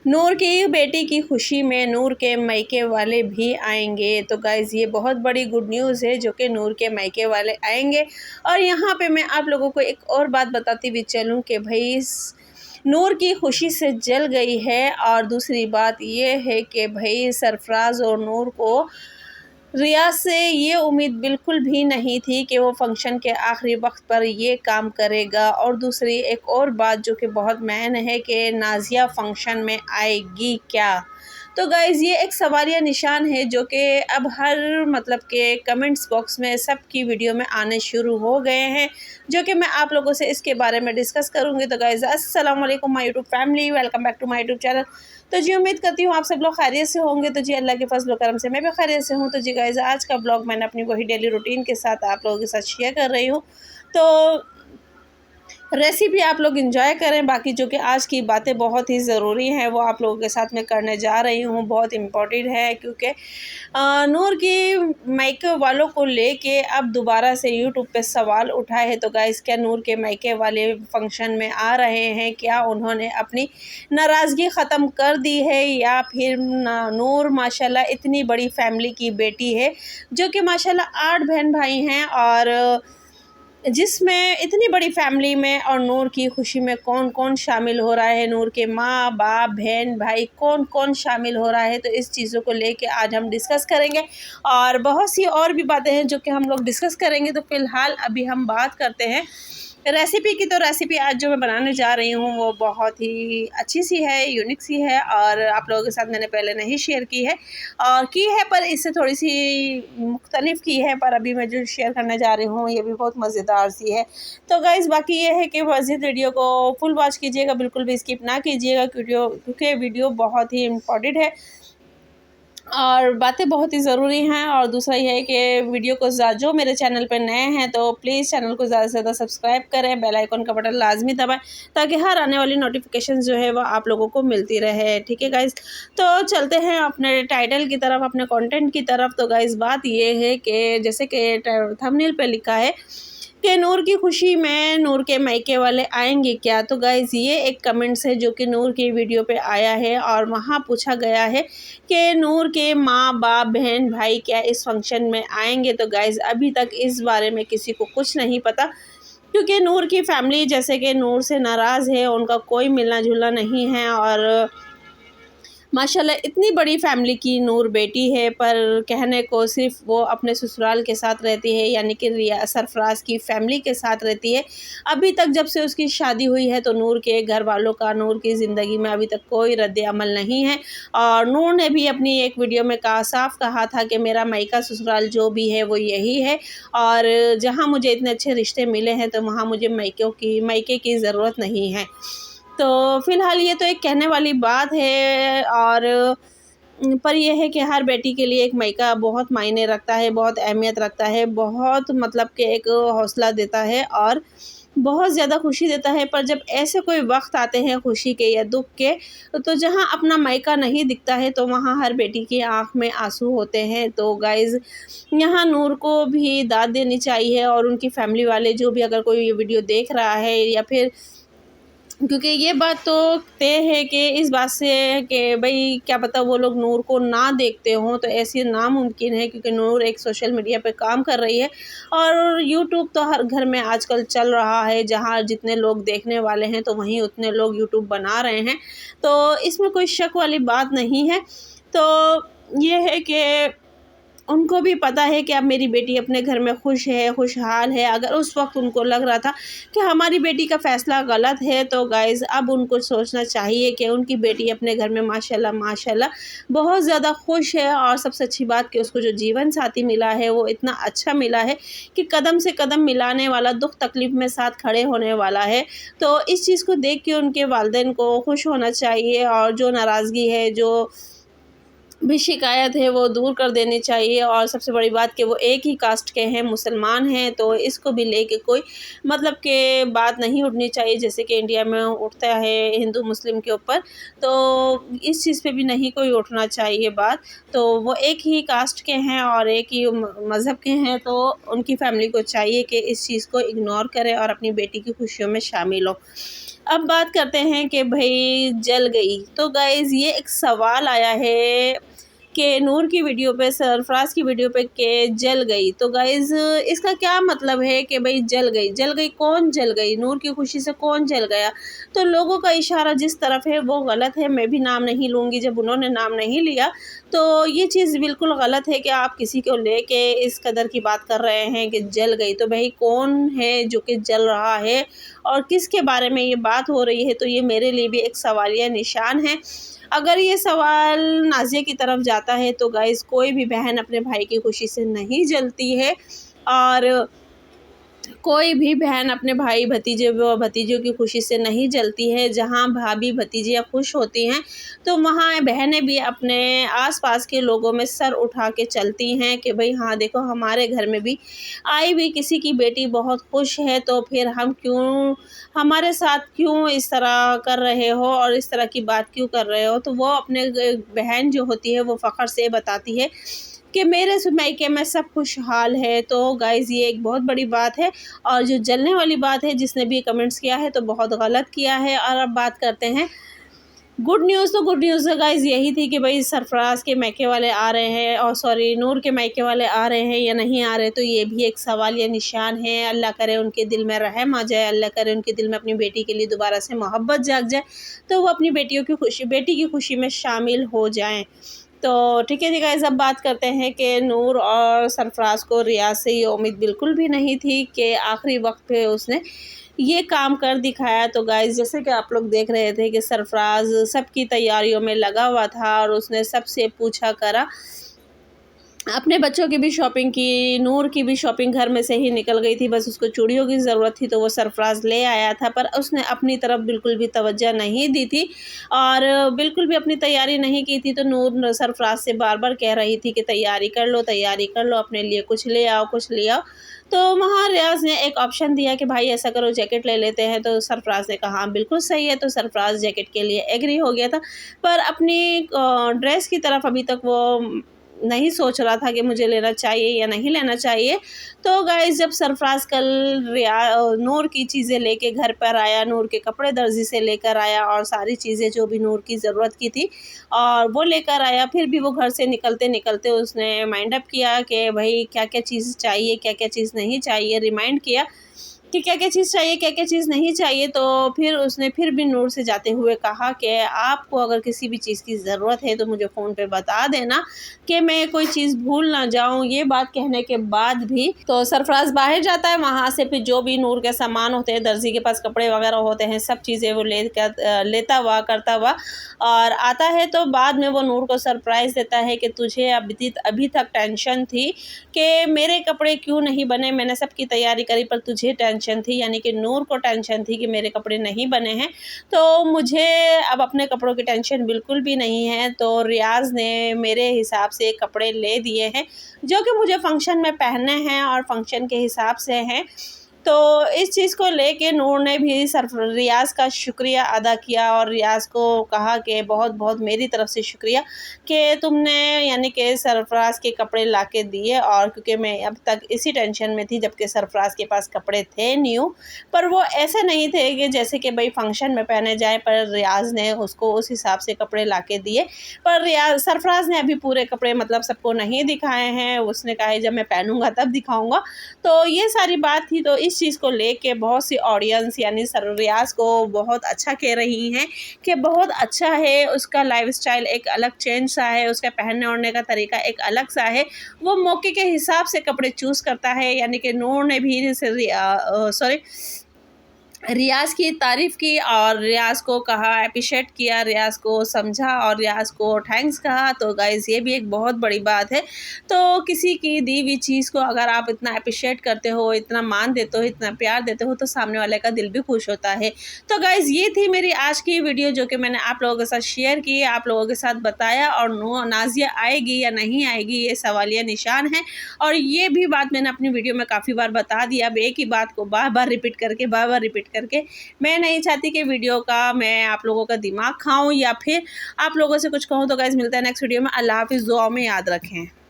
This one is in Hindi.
नूर की बेटी की खुशी में नूर के मायके वाले भी आएंगे। तो गाइज़ ये बहुत बड़ी गुड न्यूज़ है जो कि नूर के मायके वाले आएंगे। और यहाँ पे मैं आप लोगों को एक और बात बताती भी चलूँ कि भाई नूर की खुशी से जल गई है। और दूसरी बात ये है कि भाई सरफराज और नूर को रियाज से ये उम्मीद बिल्कुल भी नहीं थी कि वो फंक्शन के आखिरी वक्त पर ये काम करेगा। और दूसरी एक और बात जो कि बहुत मेन है कि नाज़िया फंक्शन में आएगी क्या। तो गाइज़ ये एक सवालिया निशान है जो कि अब हर मतलब के कमेंट्स बॉक्स में सबकी वीडियो में आने शुरू हो गए हैं, जो कि मैं आप लोगों से इसके बारे में डिस्कस करूँगी। तो गाइज़ अस्सलाम वालेकुम my YouTube family, welcome back to my YouTube channel. तो जी उम्मीद करती हूँ आप सब लोग खैरियत से होंगे। तो जी अल्लाह के फजल करम से मैं भी खैरियत से हूँ। तो जी गाइज़ आज का ब्लॉग मैंने अपनी वही डेली रूटीन के साथ आप लोगों के साथ शेयर कर रही हूँ। तो रेसिपी आप लोग एंजॉय करें। बाकी जो कि आज की बातें बहुत ही ज़रूरी हैं वो आप लोगों के साथ मैं करने जा रही हूँ, बहुत इम्पोर्टेंट है क्योंकि नूर की मायके वालों को लेके अब दोबारा से यूट्यूब पे सवाल उठा है। तो गाइस क्या नूर के मायके वाले फंक्शन में आ रहे हैं, क्या उन्होंने अपनी नाराज़गी ख़त्म कर दी है या फिर नूर माशाल्लाह इतनी बड़ी फैमिली की बेटी है जो कि माशाल्लाह 8 बहन भाई हैं और जिसमें इतनी बड़ी फैमिली में और नूर की खुशी में कौन कौन शामिल हो रहा है, नूर के माँ बाप बहन भाई कौन कौन शामिल हो रहा है। तो इस चीज़ों को लेके आज हम डिस्कस करेंगे और बहुत सी और भी बातें हैं जो कि हम लोग डिस्कस करेंगे। तो फ़िलहाल अभी हम बात करते हैं रेसिपी की। तो रेसिपी आज जो मैं बनाने जा रही हूँ वो बहुत ही अच्छी सी है, यूनिक सी है और आप लोगों के साथ मैंने पहले नहीं शेयर की है और की है पर इससे थोड़ी सी मुख्तलिफ की है। पर अभी मैं जो शेयर करने जा रही हूँ ये भी बहुत मज़ेदार सी है। तो गाइज़ बाकी ये है कि मज़ीद वीडियो को फुल वॉच कीजिएगा, बिल्कुल भी स्किप ना कीजिएगा क्योंकि वीडियो बहुत ही इम्पोर्टेंट है और बातें बहुत ही ज़रूरी हैं। और दूसरा ये है कि वीडियो को जो मेरे चैनल पे नए हैं तो प्लीज़ चैनल को ज़्यादा से ज़्यादा सब्सक्राइब करें, बेल आइकन का बटन लाजमी दबाएं ताकि हर आने वाली नोटिफिकेशन जो है वो आप लोगों को मिलती रहे। ठीक है गाइज़, तो चलते हैं अपने टाइटल की तरफ, अपने कंटेंट की तरफ। तो गाइज़ बात ये है कि जैसे कि थंबनेल पे लिखा है कि नूर की खुशी में नूर के मायके वाले आएंगे क्या। तो गाइज़ ये एक कमेंट्स है जो कि नूर की वीडियो पे आया है और वहाँ पूछा गया है कि नूर के माँ बाप बहन भाई क्या इस फंक्शन में आएंगे। तो गाइज़ अभी तक इस बारे में किसी को कुछ नहीं पता क्योंकि नूर की फैमिली जैसे कि नूर से नाराज़ है, उनका कोई मिलना जुलना नहीं है और माशाल्लाह इतनी बड़ी फैमिली की नूर बेटी है पर कहने को सिर्फ वो अपने ससुराल के साथ रहती है, यानी कि रिया सरफराज की फैमिली के साथ रहती है। अभी तक जब से उसकी शादी हुई है तो नूर के घर वालों का नूर की ज़िंदगी में अभी तक कोई रद्द अमल नहीं है। और नूर ने भी अपनी एक वीडियो में साफ कहा था कि मेरा मायका ससुराल जो भी है वो यही है और जहाँ मुझे इतने अच्छे रिश्ते मिले हैं तो वहाँ मुझे मायके की ज़रूरत नहीं है। तो फ़िलहाल ये तो एक कहने वाली बात है और पर यह है कि हर बेटी के लिए एक मायका बहुत मायने रखता है, बहुत अहमियत रखता है, बहुत मतलब कि एक हौसला देता है और बहुत ज़्यादा खुशी देता है। पर जब ऐसे कोई वक्त आते हैं खुशी के या दुख के तो जहाँ अपना मायका नहीं दिखता है तो वहाँ हर बेटी की आँख में आंसू होते हैं। तो गाइज़ यहाँ नूर को भी दाद देनी चाहिए और उनकी फैमिली वाले जो भी अगर कोई ये वीडियो देख रहा है या फिर क्योंकि ये बात तो तय है कि इस बात से है कि भाई क्या पता वो लोग नूर को ना देखते हों, तो ऐसे नामुमकिन है क्योंकि नूर एक सोशल मीडिया पे काम कर रही है और यूट्यूब तो हर घर में आजकल चल रहा है। जहाँ जितने लोग देखने वाले हैं तो वहीं उतने लोग यूट्यूब बना रहे हैं, तो इसमें कोई शक वाली बात नहीं है। तो ये है कि उनको भी पता है कि अब मेरी बेटी अपने घर में खुश है, खुशहाल है। अगर उस वक़्त उनको लग रहा था कि हमारी बेटी का फ़ैसला गलत है तो गाइज़ अब उनको सोचना चाहिए कि उनकी बेटी अपने घर में माशाल्लाह माशाल्लाह बहुत ज़्यादा खुश है। और सबसे अच्छी बात कि उसको जो जीवन साथी मिला है वो इतना अच्छा मिला है कि कदम से कदम मिलाने वाला, दुःख तकलीफ़ में साथ खड़े होने वाला है। तो इस चीज़ को देख के उनके वालिदैन को खुश होना चाहिए और जो नाराज़गी है, जो भी शिकायत है वो दूर कर देनी चाहिए। और सबसे बड़ी बात कि वो एक ही कास्ट के हैं, मुसलमान हैं, तो इसको भी लेके कोई मतलब के बात नहीं उठनी चाहिए जैसे कि इंडिया में उठता है हिंदू मुस्लिम के ऊपर। तो इस चीज़ पे भी नहीं कोई उठना चाहिए बात। तो वो एक ही कास्ट के हैं और एक ही मज़हब के हैं, तो उनकी फैमिली को चाहिए कि इस चीज़ को इग्नोर करें और अपनी बेटी की खुशियों में शामिल हो। अब बात करते हैं कि भाई जल गई, तो गाइज़ ये एक सवाल आया है कि नूर की वीडियो पे, सरफराज की वीडियो पे के जल गई। तो गाइज़ इसका क्या मतलब है कि भाई जल गई? जल गई, कौन जल गई? नूर की खुशी से कौन जल गया? तो लोगों का इशारा जिस तरफ है वो गलत है। मैं भी नाम नहीं लूँगी, जब उन्होंने नाम नहीं लिया तो ये चीज़ बिल्कुल गलत है कि आप किसी को लेके इस कदर की बात कर रहे हैं कि जल गई। तो भाई कौन है जो कि जल रहा है और किसके बारे में ये बात हो रही है? तो ये मेरे लिए भी एक सवालिया निशान है। अगर ये सवाल नाज़िया की तरफ जाता है तो गाइज़ कोई भी बहन अपने भाई की खुशी से नहीं जलती है, और कोई भी बहन अपने भाई भतीजे व भतीजों की खुशी से नहीं जलती है। जहाँ भाभी भतीजियाँ खुश होती हैं तो वहाँ बहनें भी अपने आसपास के लोगों में सर उठा के चलती हैं कि भाई हाँ देखो, हमारे घर में भी आई भी किसी की बेटी बहुत खुश है, तो फिर हम क्यों, हमारे साथ क्यों इस तरह कर रहे हो और इस तरह की बात क्यों कर रहे हो। तो वो अपने बहन जो होती है वो फ़ख्र से बताती है कि मेरे मायके में सब खुशहाल है। तो गाइज़ ये एक बहुत बड़ी बात है, और जो जलने वाली बात है जिसने भी कमेंट्स किया है तो बहुत गलत किया है। और अब बात करते हैं गुड न्यूज़। तो गुड न्यूज़ गाइज़ यही थी कि भाई सरफराज के मायके वाले आ रहे हैं, और सॉरी नूर के मायके वाले आ रहे हैं या नहीं आ रहे, तो ये भी एक सवाल या निशान है। अल्लाह करे उनके दिल में रहम आ जाए, अल्लाह करे उनके दिल में अपनी बेटी के लिए दोबारा से मोहब्बत जाग जाए, तो वो अपनी बेटी की खुशी में शामिल हो जाएँ। तो ठीक है जी गाइज़, अब बात करते हैं कि नूर और सरफराज को रियाज से ये उम्मीद बिल्कुल भी नहीं थी कि आखिरी वक्त पे उसने ये काम कर दिखाया। तो गाइज़ जैसे कि आप लोग देख रहे थे कि सरफराज सबकी तैयारियों में लगा हुआ था और उसने सबसे पूछा करा, अपने बच्चों की भी शॉपिंग की, नूर की भी शॉपिंग घर में से ही निकल गई थी, बस उसको चूड़ियों की ज़रूरत थी तो वो सरफराज ले आया था, पर उसने अपनी तरफ बिल्कुल भी तवज्जो नहीं दी थी और बिल्कुल भी अपनी तैयारी नहीं की थी। तो नूर सरफराज से बार बार कह रही थी कि तैयारी कर लो, तैयारी कर लो, अपने लिए कुछ ले आओ, कुछ ले आओ। तो वहाँ रियाज ने एक ऑप्शन दिया कि भाई ऐसा करो, जैकेट ले लेते हैं। तो सरफराज ने कहा हाँ बिल्कुल सही है, तो सरफराज जैकेट के लिए एग्री हो गया था, पर अपनी ड्रेस की तरफ अभी तक वो नहीं सोच रहा था कि मुझे लेना चाहिए या नहीं लेना चाहिए। तो गाइस जब सरफराज कल नूर की चीज़ें लेके घर पर आया, नूर के कपड़े दर्जी से लेकर आया और सारी चीज़ें जो भी नूर की ज़रूरत की थी और वो लेकर आया, फिर भी वो घर से निकलते निकलते उसने माइंड अप किया कि भाई क्या क्या चीज़ चाहिए, क्या क्या चीज़ नहीं चाहिए, रिमाइंड किया कि क्या क्या चीज़ चाहिए, क्या क्या चीज़ नहीं चाहिए। तो फिर उसने फिर भी नूर से जाते हुए कहा कि आपको अगर किसी भी चीज़ की ज़रूरत है तो मुझे फ़ोन पे बता देना कि मैं कोई चीज़ भूल ना जाऊँ। ये बात कहने के बाद भी तो सरफराज बाहर जाता है, वहाँ से फिर जो भी नूर के सामान होते हैं, दर्जी के पास कपड़े वगैरह होते हैं, सब चीज़ें वो लेता हुआ करता हुआ और आता है। तो बाद में वो नूर को सरप्राइज़ देता है कि तुझे अभी तक टेंशन थी कि मेरे कपड़े क्यों नहीं बने, मैंने सबकी तैयारी करी पर तुझे टेंशन थी, यानी कि नूर को टेंशन थी कि मेरे कपड़े नहीं बने हैं। तो मुझे अब अपने कपड़ों की टेंशन बिल्कुल भी नहीं है। तो रियाज़ ने मेरे हिसाब से कपड़े ले दिए हैं जो कि मुझे फ़ंक्शन में पहनने हैं और फ़ंक्शन के हिसाब से हैं। तो इस चीज़ को लेके नूर ने भी रियाज़ का शुक्रिया अदा किया और रियाज़ को कहा कि बहुत बहुत मेरी तरफ़ से शुक्रिया कि तुमने यानी कि सरफराज के कपड़े लाके दिए, और क्योंकि मैं अब तक इसी टेंशन में थी जबकि सरफराज के पास कपड़े थे न्यू, पर वो ऐसे नहीं थे कि जैसे कि भाई फ़ंक्शन में पहने जाए, पर रियाज़ ने उसको उस हिसाब से कपड़े लाके दिए। पर सरफराज ने अभी पूरे कपड़े मतलब सबको नहीं दिखाए हैं, उसने कहा है जब मैं पहनूँगा तब दिखाऊँगा। तो ये सारी बात थी। तो इस चीज़ को लेके बहुत सी ऑडियंस यानी रियाज़ को बहुत अच्छा कह रही हैं कि बहुत अच्छा है, उसका लाइफस्टाइल एक अलग चेंज सा है, उसका पहनने ओढ़ने का तरीका एक अलग सा है, वो मौके के हिसाब से कपड़े चूज़ करता है। यानी कि नूर ने भी रियाज़ की तारीफ़ की और रियाज़ को कहा, एप्रिशिएट किया, रियाज़ को समझा और रियाज़ को थैंक्स कहा। तो गाइज़ ये भी एक बहुत बड़ी बात है। तो किसी की दी हुई चीज़ को अगर आप इतना एप्रिशिएट करते हो, इतना मान देते हो, इतना प्यार देते हो, तो सामने वाले का दिल भी खुश होता है। तो गाइज़ ये थी मेरी आज की वीडियो जो कि मैंने आप लोगों के साथ शेयर की, आप लोगों के साथ बताया। और नाज़िया आएगी या नहीं आएगी ये सवालिया निशान है, और ये भी बात मैंने अपनी वीडियो में काफ़ी बार बता दिया। अब एक ही बात को बार बार रिपीट करके मैं नहीं चाहती कि वीडियो का मैं आप लोगों का दिमाग खाऊं या फिर आप लोगों से कुछ कहूं। तो गाइस मिलता है नेक्स्ट वीडियो में। अल्लाह हाफिज़, दुआ में याद रखें।